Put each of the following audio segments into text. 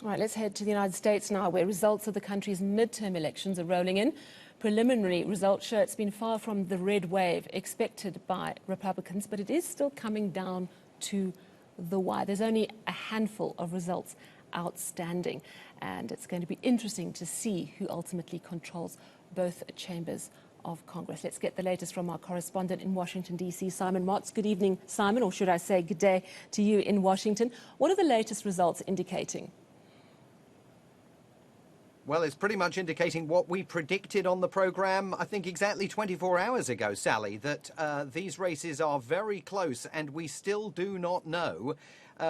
All right, let's head to the United States now, where results of the country's midterm elections are rolling in. Preliminary results show it's been far from the red wave expected by Republicans, but it is still coming down to the wire. There's only a handful of results outstanding, and it's going to be interesting to see who ultimately controls both chambers of Congress. Let's get the latest from our correspondent in Washington, D.C., Simon Watts. Good evening, Simon, or should I say good day to you in Washington. What are the latest results indicating? Well, it's pretty much indicating what we predicted on the programme, I think exactly 24 hours ago, Sally, that these races are very close and we still do not know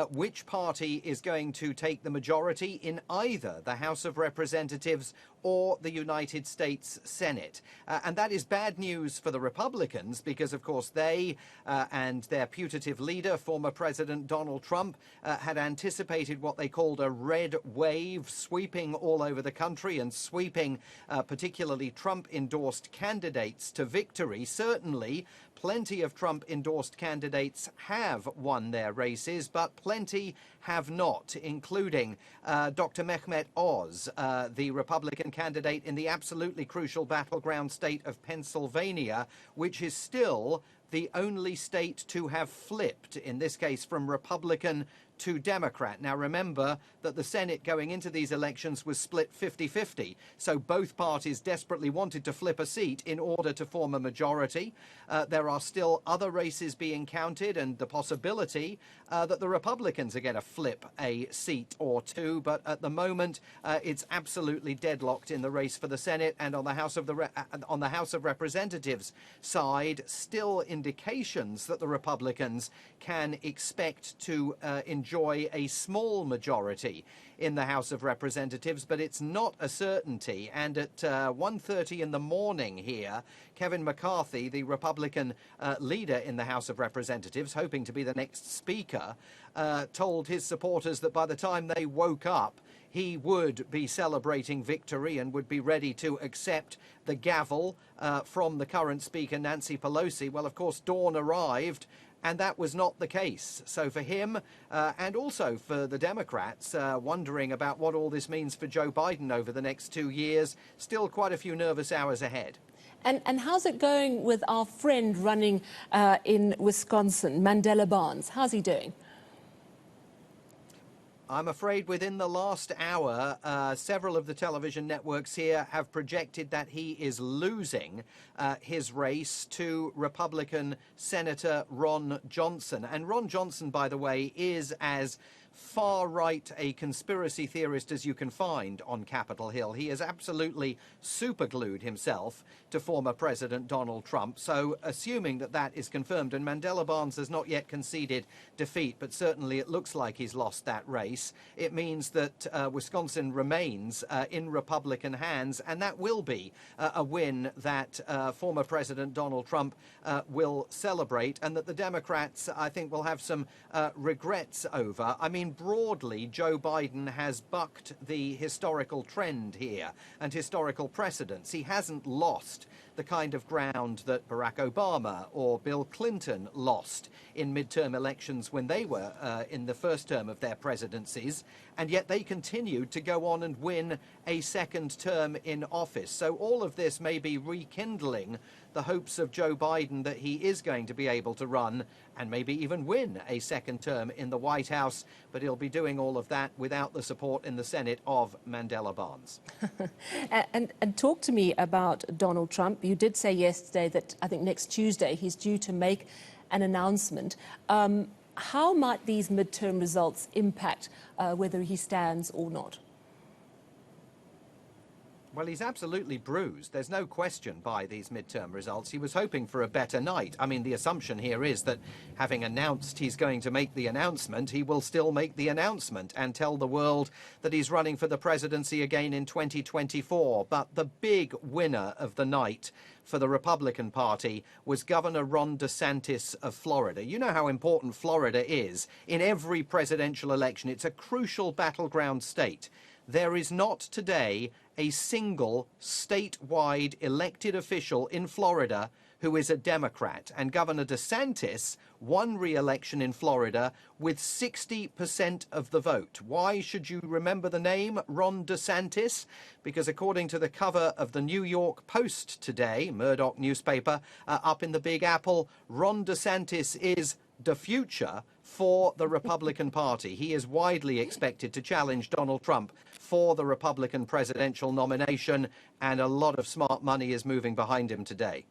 which party is going to take the majority in either the House of Representatives or the United States Senate. And that is bad news for the Republicans because, of course, they and their putative leader, former President Donald Trump, had anticipated what they called a red wave sweeping all over the country and sweeping particularly Trump-endorsed candidates to victory. Certainly, plenty of Trump-endorsed candidates have won their races, but plenty have not, including Dr. Mehmet Oz, the Republican candidate in the absolutely crucial battleground state of Pennsylvania, which is still the only state to have flipped, in this case from Republican to Democrat. Now, remember that the Senate going into these elections was split 50-50. So both parties desperately wanted to flip a seat in order to form a majority. There are still other races being counted and the possibility that the Republicans are going to flip a seat or two. But at the moment, it's absolutely deadlocked in the race for the Senate, and on the House of Representatives side, still indications that the Republicans can expect to enjoy a small majority in the House of Representatives, but it's not a certainty. And at 1:30 in the morning here, Kevin McCarthy, the Republican leader in the House of Representatives, hoping to be the next speaker, told his supporters that by the time they woke up, he would be celebrating victory and would be ready to accept the gavel from the current speaker, Nancy Pelosi. Well, of course, dawn arrived, and that was not the case. So for him and also for the Democrats, wondering about what all this means for Joe Biden over the next 2 years, still quite a few nervous hours ahead. And how's it going with our friend running in Wisconsin, Mandela Barnes? How's he doing? I'm afraid within the last hour, several of the television networks here have projected that he is losing his race to Republican Senator Ron Johnson. And Ron Johnson, by the way, is as far-right a conspiracy theorist as you can find on Capitol Hill. He has absolutely superglued himself to former President Donald Trump. So assuming that that is confirmed, and Mandela Barnes has not yet conceded defeat, but certainly it looks like he's lost that race, it means that Wisconsin remains in Republican hands, and that will be a win that former President Donald Trump will celebrate, and that the Democrats, I think, will have some regrets over. I mean, broadly, Joe Biden has bucked the historical trend here and historical precedents. He hasn't lost the kind of ground that Barack Obama or Bill Clinton lost in midterm elections when they were in the first term of their presidencies, and yet they continued to go on and win a second term in office. So all of this may be rekindling the hopes of Joe Biden that he is going to be able to run and maybe even win a second term in the White House, but he'll be doing all of that without the support in the Senate of Mandela Barnes. and talk to me about Donald Trump. You did say yesterday that I think next Tuesday he's due to make an announcement. How might these midterm results impact whether he stands or not? Well, he's absolutely bruised. There's no question by these midterm results. He was hoping for a better night. I mean, the assumption here is that having announced he's going to make the announcement, he will still make the announcement and tell the world that he's running for the presidency again in 2024. But the big winner of the night for the Republican Party was Governor Ron DeSantis of Florida. You know how important Florida is in every presidential election. It's a crucial battleground state. There is not today a single statewide elected official in Florida who is a Democrat. And Governor DeSantis won re-election in Florida with 60% of the vote. Why should you remember the name Ron DeSantis? Because according to the cover of the New York Post today, Murdoch newspaper, up in the Big Apple, Ron DeSantis is the future for the Republican Party. He is widely expected to challenge Donald Trump for the Republican presidential nomination, and a lot of smart money is moving behind him today.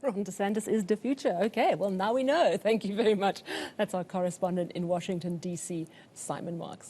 Ron DeSantis is the future. Okay, well, now we know. Thank you very much. That's our correspondent in Washington, D.C., Simon Marks.